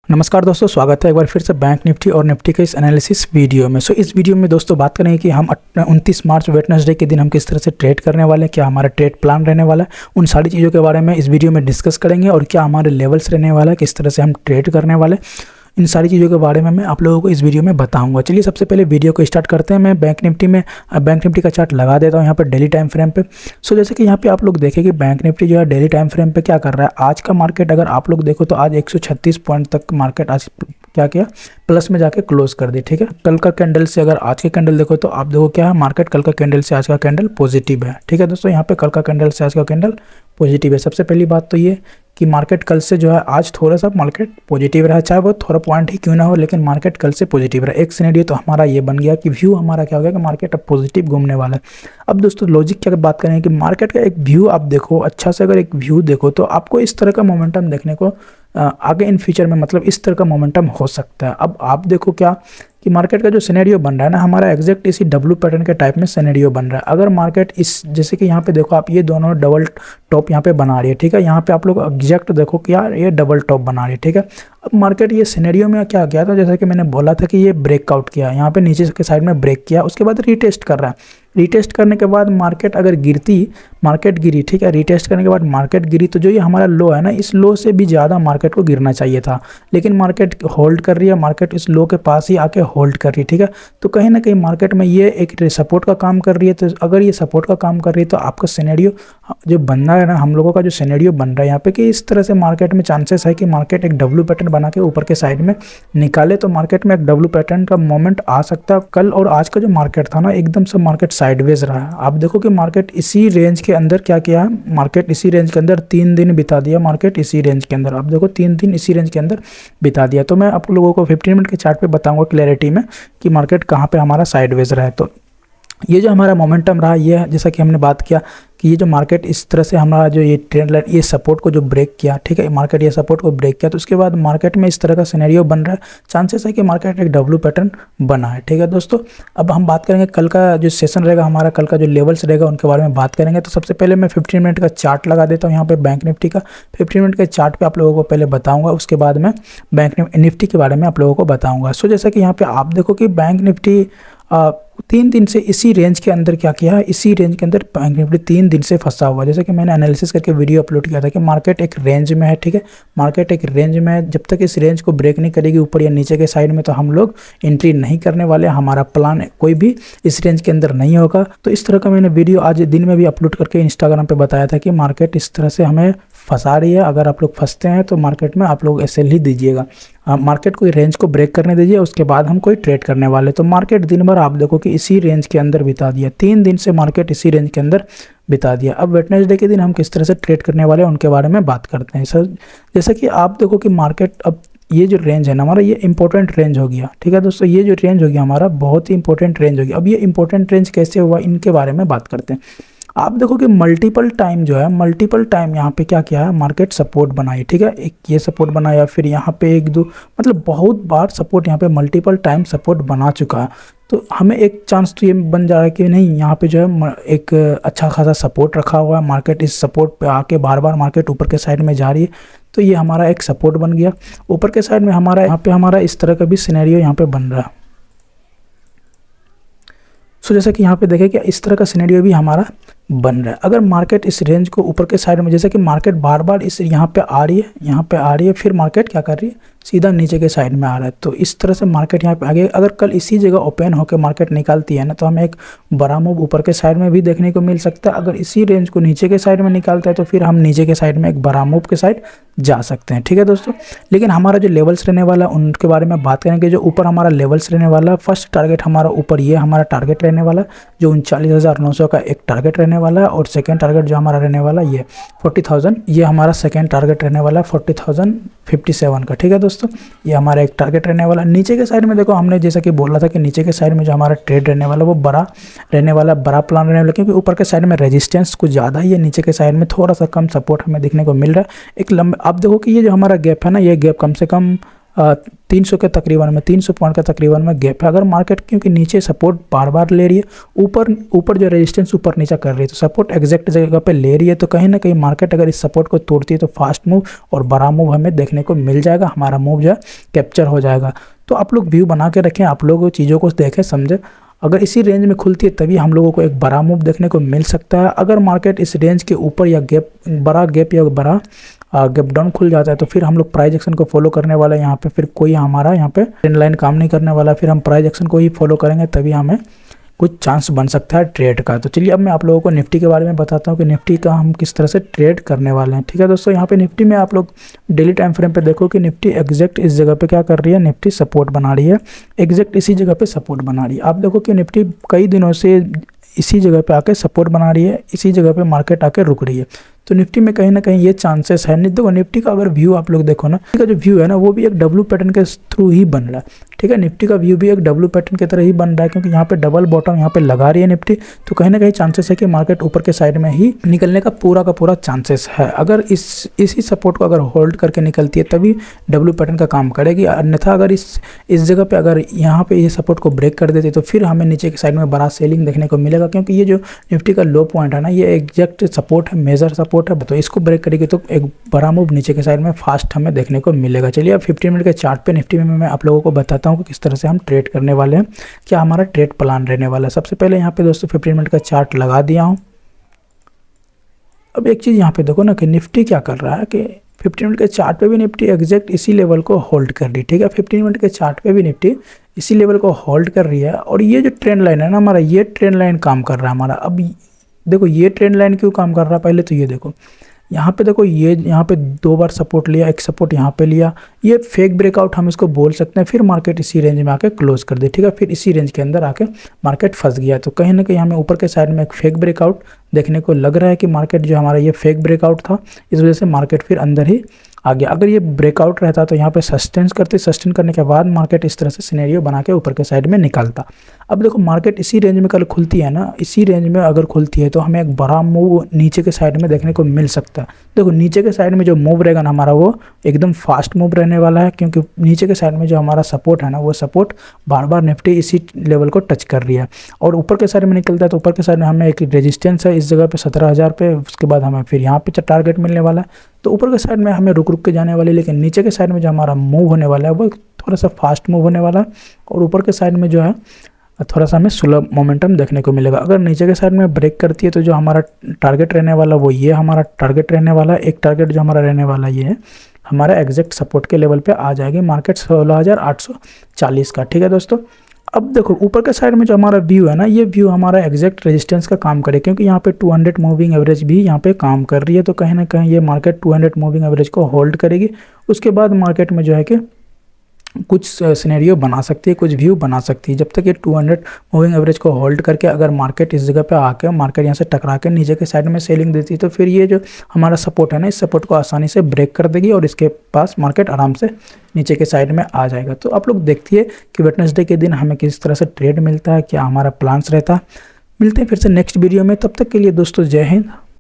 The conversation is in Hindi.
नमस्कार दोस्तों, स्वागत है एक बार फिर से बैंक निफ्टी और निफ्टी के इस एनालिसिस वीडियो में। इस वीडियो में दोस्तों बात करेंगे कि हम 29 मार्च वेडनेसडे के दिन हम किस तरह से ट्रेड करने वाले हैं, क्या हमारा ट्रेड प्लान रहने वाला है, उन सारी चीज़ों के बारे में इस वीडियो में डिस्कस करेंगे और क्या हमारे लेवल्स रहने वाला है, किस तरह से हम ट्रेड करने वाले, इन सारी चीज़ों के बारे में मैं आप लोगों को इस वीडियो में बताऊंगा। चलिए सबसे पहले वीडियो को स्टार्ट करते हैं। मैं बैंक निफ्टी का चार्ट लगा देता हूं यहाँ पर डेली टाइम फ्रेम पे। जैसे कि यहाँ पे आप लोग देखें कि बैंक निफ्टी जो है डेली टाइम फ्रेम पे क्या कर रहा है। आज का मार्केट अगर आप लोग देखो तो आज 136 पॉइंट तक मार्केट आज क्या किया, प्लस में जाके क्लोज कर दी। ठीक है, कल का कैंडल से अगर आज के कैंडल देखो तो आप देखो क्या है, मार्केट कल का कैंडल से आज का कैंडल पॉजिटिव है। ठीक है दोस्तों, यहाँ पे कल का कैंडल से आज का कैंडल पॉजिटिव है। सबसे पहली बात तो ये कि मार्केट कल से जो है आज थोड़ा सा मार्केट पॉजिटिव रहा, चाहे वो थोड़ा पॉइंट ही क्यों ना हो, लेकिन मार्केट कल से पॉजिटिव रहा। एक सिनेरियो तो हमारा ये बन गया कि व्यू हमारा क्या हो गया कि मार्केट अब पॉजिटिव घूमने वाला है। अब दोस्तों लॉजिक क्या बात करें कि मार्केट का एक व्यू आप देखो अच्छा से, अगर एक व्यू देखो तो आपको इस तरह का मोमेंटम देखने को आगे इन फ्यूचर में मतलब इस तरह का मोमेंटम हो सकता है। अब आप देखो क्या कि मार्केट का जो सिनेरियो बन रहा है ना, हमारा एग्जैक्ट इसी डब्ल्यू पैटर्न के टाइप में सिनेरियो बन रहा है। अगर मार्केट इस जैसे कि यहाँ पे देखो आप, ये दोनों डबल टॉप यहाँ पे बना रही है। ठीक है, यहाँ पे आप लोग एग्जैक्ट देखो कि यार ये डबल टॉप बना रही है। ठीक है, अब मार्केट ये सिनेरियो में क्या किया था, जैसे कि मैंने बोला था कि ये ब्रेकआउट किया, यहाँ पे नीचे के साइड में ब्रेक किया, उसके बाद रीटेस्ट कर रहा है। रीटेस्ट करने के बाद मार्केट अगर मार्केट गिरी, ठीक है, रीटेस्ट करने के बाद मार्केट गिरी तो जो ये हमारा लो है ना, इस लो से भी ज़्यादा मार्केट को गिरना चाहिए था, लेकिन मार्केट होल्ड कर रही है, मार्केट इस लो के पास ही आके होल्ड कर रही है। ठीक है, तो कहीं ना कहीं मार्केट में ये एक सपोर्ट का काम कर रही है। तो अगर ये सपोर्ट का काम कर रही है तो आपका सिनेरियो जो बनना है ना, हम लोगों का जो सिनेरियो बन रहा है यहाँ पे कि इस तरह से मार्केट में चांसेस है कि मार्केट एक डब्ल्यू पैटर्न बना के ऊपर के साइड में निकाले, तो मार्केट में एक डब्ल्यू पैटर्न का मोमेंट आ सकता है। कल और आज का जो मार्केट था ना, एकदम से मार्केट साइडवेज रहा है। आप देखो कि मार्केट इसी रेंज के अंदर क्या किया है, मार्केट इसी रेंज के अंदर 3 दिन बिता दिया। मार्केट इसी रेंज के अंदर आप देखो 3 दिन इसी रेंज के अंदर बिता दिया। तो मैं आप लोगों को 15 मिनट के चार्ट पे बताऊंगा क्लैरिटी में कि मार्केट कहाँ पे हमारा साइडवेज रहा है। तो ये जो हमारा मोमेंटम रहा, ये जैसा कि हमने बात किया कि ये जो मार्केट इस तरह से हमारा जो ये ट्रेंड लाइन, ये सपोर्ट को जो ब्रेक किया, ठीक है, मार्केट ये सपोर्ट को ब्रेक किया, तो उसके बाद मार्केट में इस तरह का सिनेरियो बन रहा है। चांसेस है कि मार्केट एक डब्ल्यू पैटर्न बना है। ठीक है दोस्तों, अब हम बात करेंगे कल का जो सेशन रहेगा हमारा, कल का जो लेवल्स रहेगा उनके बारे में बात करेंगे। तो सबसे पहले मैं 15 मिनट का चार्ट लगा देता हूँ यहाँ पे बैंक निफ्टी का। 15 मिनट के चार्ट पे आप लोगों को पहले बताऊँगा, उसके बाद मैं बैंक निफ्टी के बारे में आप लोगों को बताऊँगा। जैसा कि यहाँ पे आप देखो कि बैंक निफ्टी 3 दिन से इसी रेंज के अंदर क्या किया है, इसी रेंज के अंदर बैंक निफ्टी 3 दिन से फंसा हुआ है। जैसे कि मैंने एनालिसिस करके वीडियो अपलोड किया था कि मार्केट एक रेंज में है। ठीक है, मार्केट एक रेंज में है, जब तक इस रेंज को ब्रेक नहीं करेगी ऊपर या नीचे के साइड में, तो हम लोग एंट्री नहीं करने वाले। हमारा प्लान कोई भी इस रेंज के अंदर नहीं होगा। तो इस तरह का मैंने वीडियो आज दिन में भी अपलोड करके इंस्टाग्राम पर बताया था कि मार्केट इस तरह से हमें फंसा रही है। अगर आप लोग फंसते हैं तो मार्केट में आप लोग ऐसे ही दीजिएगा, मार्केट को रेंज को ब्रेक करने दीजिए, उसके बाद हम कोई ट्रेड करने वाले। तो मार्केट दिन भर आप देखो कि इसी रेंज के अंदर बिता दिया, 3 दिन से मार्केट इसी रेंज के अंदर बिता दिया। अब वेडनेसडे के दिन हम किस तरह से ट्रेड करने वाले हैं उनके बारे में बात करते हैं। सर जैसा कि आप देखो कि मार्केट अब ये जो रेंज है ना हमारा, ये इंपॉर्टेंट रेंज हो गया। ठीक है दोस्तों, ये जो रेंज हो गया हमारा बहुत ही इंपॉर्टेंट रेंज हो गया। अब ये इंपॉर्टेंट रेंज कैसे हुआ, इनके बारे में बात करते हैं। आप देखो कि मल्टीपल टाइम जो है, मल्टीपल टाइम यहाँ पे क्या किया है, मार्केट सपोर्ट बनाई। ठीक है, एक ये सपोर्ट बनाया, फिर यहाँ पे एक दो मतलब बहुत बार सपोर्ट यहाँ पे मल्टीपल टाइम सपोर्ट बना चुका है। तो हमें एक चांस तो ये बन जा रहा है कि नहीं, यहाँ पे जो है एक अच्छा खासा सपोर्ट रखा हुआ है। मार्केट इस सपोर्ट पे आके बार बार मार्केट ऊपर के साइड में जा रही है, तो ये हमारा एक सपोर्ट बन गया। ऊपर के साइड में हमारा यहाँ पे हमारा इस तरह का भी सिनेरियो यहाँ पे बन रहा है। जैसा कि यहाँ पे देखें कि इस तरह का सिनेरियो भी हमारा बन रहा है। अगर मार्केट इस रेंज को ऊपर के साइड में, जैसे कि मार्केट बार बार इस यहाँ पे आ रही है, यहाँ पे आ रही है, फिर मार्केट क्या कर रही है, सीधा नीचे के साइड में आ रहा है। तो इस तरह से मार्केट यहाँ पे आगे अगर कल इसी जगह ओपन होकर मार्केट निकालती है ना, तो हमें एक बड़ा मूव ऊपर के साइड में भी देखने को मिल सकता है। अगर इसी रेंज को नीचे के साइड में निकालता है तो फिर हम नीचे के साइड में एक बड़ा मूव के साइड जा सकते हैं। ठीक है दोस्तों, लेकिन हमारा जो लेवल्स रहने वाला उनके बारे में बात करेंगे। जो ऊपर हमारा लेवल्स रहने वाला, फर्स्ट टारगेट हमारा ऊपर ये हमारा टारगेट रहने वाला जो 39,900 का एक टारगेट रहने वाला है, और सेकेंड टारगेट जो हमारा रहने वाला ये 40,000, ये हमारा सेकेंड टारगेट रहने वाला 40,057 का। ठीक है दोस्तों, ये हमारा एक टारगेट रहने वाला। नीचे के साइड में देखो, हमने जैसा कि बोला था कि नीचे के साइड में जो हमारा ट्रेड रहने वाला वो बड़ा रहने वाला, बड़ा प्लान रहने वाला, क्योंकि ऊपर के साइड में रेजिस्टेंस कुछ ज़्यादा ही है, नीचे के साइड में थोड़ा सा कम सपोर्ट हमें देखने को मिल रहा है। एक लंबा आप देखो कि ये जो हमारा गैप है ना, ये गैप कम से कम 300 के तकरीबन में 300 पॉइंट का तकरीबन में गैप है। अगर मार्केट क्योंकि नीचे सपोर्ट बार बार ले रही है, ऊपर जो रेजिस्टेंस ऊपर नीचे कर रही है, तो सपोर्ट एग्जैक्ट जगह पे ले रही है, तो कहीं ना कहीं मार्केट अगर इस सपोर्ट को तोड़ती है तो फास्ट मूव और बड़ा मूव हमें देखने को मिल जाएगा, हमारा मूव जो है कैप्चर हो जाएगा। तो आप लोग व्यू बना के रखें, आप लोग चीज़ों को देखें समझें। अगर इसी रेंज में खुलती है तभी हम लोगों को एक बड़ा मूव देखने को मिल सकता है। अगर मार्केट इस रेंज के ऊपर या बड़ा गैप डाउन खुल जाता है तो फिर हम लोग प्राइस एक्शन को फॉलो करने वाला है। यहाँ पे फिर कोई हमारा यहाँ पे ट्रेंड लाइन काम नहीं करने वाला, फिर हम प्राइस एक्शन को ही फॉलो करेंगे, तभी हमें कुछ चांस बन सकता है ट्रेड का। तो चलिए अब मैं आप लोगों को निफ्टी के बारे में बताता हूँ कि निफ्टी का हम किस तरह से ट्रेड करने वाले हैं। ठीक है दोस्तों, यहाँ पे निफ्टी में आप लोग डेली टाइम फ्रेम पे देखो कि निफ्टी एग्जैक्ट इस जगह पे क्या कर रही है, निफ्टी सपोर्ट बना रही है, एग्जैक्ट इसी जगह पे सपोर्ट बना रही है। आप देखो कि निफ्टी कई दिनों से इसी जगह पे आके सपोर्ट बना रही है, इसी जगह पे मार्केट आके रुक रही है। तो निफ्टी में कहीं ना कहीं ये चांसेस है। नहीं देखो निफ्टी का अगर व्यू आप लोग देखो ना, निफ्टी का जो व्यू है ना वो भी एक डब्ल्यू पैटर्न के थ्रू ही बन रहा है। ठीक है, निफ्टी का व्यू भी एक डब्ल्यू पैटर्न की तरह ही बन रहा है, क्योंकि यहाँ पे डबल बॉटम यहाँ पे लगा रही है निफ्टी, तो कहीं ना कहीं चांसेस है कि मार्केट ऊपर के साइड में ही निकलने का पूरा चांसेस है। अगर इसी सपोर्ट को अगर होल्ड करके निकलती है तभी डब्ल्यू पैटर्न का काम करेगी, अन्यथा अगर इस जगह पे अगर यहाँ पे ये सपोर्ट को ब्रेक कर देती है तो फिर हमें नीचे की साइड में बड़ा सेलिंग देखने को मिलेगा, क्योंकि ये जो निफ्टी का लो पॉइंट है ना ये एग्जैक्ट सपोर्ट है, मेजर सपोर्ट है। तो इसको ब्रेक करेगी तो एक बड़ा मूव नीचे के साइड में फास्ट हमें देखने को मिलेगा। चलिए अब 15 मिनट के चार्ट पे निफ्टी में मैं आप लोगों को बताता हूँ कि किस तरह से हम ट्रेड करने वाले हैं, क्या हमारा ट्रेड प्लान रहने वाला है। सबसे पहले यहाँ पे दोस्तों 15 मिनट का चार्ट लगा दिया हूँ। अब एक चीज़ यहाँ पे देखो ना कि निफ्टी क्या कर रहा है कि 15 मिनट के चार्ट पे भी निफ्टी एग्जैक्ट इसी लेवल को होल्ड कर रही है। ठीक है, 15 मिनट के चार्ट पे भी निफ्टी इसी लेवल को होल्ड कर रही है, और ये जो ट्रेंड लाइन है ना हमारा, ये ट्रेंड लाइन काम कर रहा है हमारा। अब देखो ये ट्रेंड लाइन क्यों काम कर रहा है, पहले तो ये देखो यहाँ पे देखो, ये यहाँ पे 2 बार सपोर्ट लिया, एक सपोर्ट यहाँ पे लिया, ये फेक ब्रेकआउट हम इसको बोल सकते हैं। फिर मार्केट इसी रेंज में आके क्लोज कर दी। ठीक है, फिर इसी रेंज के अंदर आके मार्केट फंस गया। तो कहीं ना कहीं हमें ऊपर के साइड में एक फेक ब्रेकआउट देखने को लग रहा है कि मार्केट जो हमारा ये फेक ब्रेकआउट था, इस वजह से मार्केट फिर अंदर ही आ गया। अगर ये ब्रेकआउट रहता तो यहाँ पे सस्टेन करने के बाद मार्केट इस तरह से सिनेरियो बना के ऊपर के साइड में निकलता। अब देखो मार्केट इसी रेंज में कल खुलती है ना, इसी रेंज में अगर खुलती है तो हमें एक बड़ा मूव नीचे के साइड में देखने को मिल सकता है। देखो नीचे के साइड में जो मूव रहेगा ना हमारा, वो एकदम फास्ट मूव रहने वाला है, क्योंकि नीचे के साइड में जो हमारा सपोर्ट है ना, वो सपोर्ट बार बार निफ्टी इसी लेवल को टच कर रही है, और ऊपर के साइड में निकलता है तो ऊपर के साइड में हमें एक रेजिस्टेंस है इस जगह पे 17,000 पे, उसके बाद हमें फिर यहाँ पे टारगेट मिलने वाला है। तो ऊपर के साइड में हमें रुक के जाने वाली, लेकिन नीचे के साइड में जो हमारा मूव होने वाला है वो थोड़ा सा फास्ट मूव होने वाला है, और ऊपर के साइड में जो है थोड़ा सा हमें स्लो मोमेंटम देखने को मिलेगा। अगर नीचे के साइड में ब्रेक करती है तो जो हमारा टारगेट रहने वाला वो ये हमारा टारगेट रहने वाला है। एक टारगेट जो हमारा रहने वाला ये है, हमारा एग्जैक्ट सपोर्ट के लेवल पे आ जाएगी मार्केट 16,840 का। ठीक है दोस्तों, अब देखो ऊपर के साइड में जो हमारा व्यू है ना, ये व्यू हमारा एग्जैक्ट रेजिस्टेंस का काम करे, क्योंकि यहाँ पे 200 मूविंग एवरेज भी यहाँ पे काम कर रही है। तो कहीं ना कहीं ये मार्केट 200 मूविंग एवरेज को होल्ड करेगी, उसके बाद मार्केट में जो है कि कुछ सिनेरियो बना सकती है, कुछ व्यू बना सकती है। जब तक ये 200 मूविंग एवरेज को होल्ड करके अगर मार्केट इस जगह पे आके मार्केट यहाँ से टकरा के नीचे के साइड में सेलिंग देती है तो फिर ये जो हमारा सपोर्ट है ना, इस सपोर्ट को आसानी से ब्रेक कर देगी और इसके पास मार्केट आराम से नीचे के साइड में आ जाएगा। तो आप लोग देखिए कि वेडनेसडे के दिन हमें किस तरह से ट्रेड मिलता है, क्या हमारा प्लान्स रहता है। मिलते हैं फिर से नेक्स्ट वीडियो में, तब तक के लिए दोस्तों जय हिंद।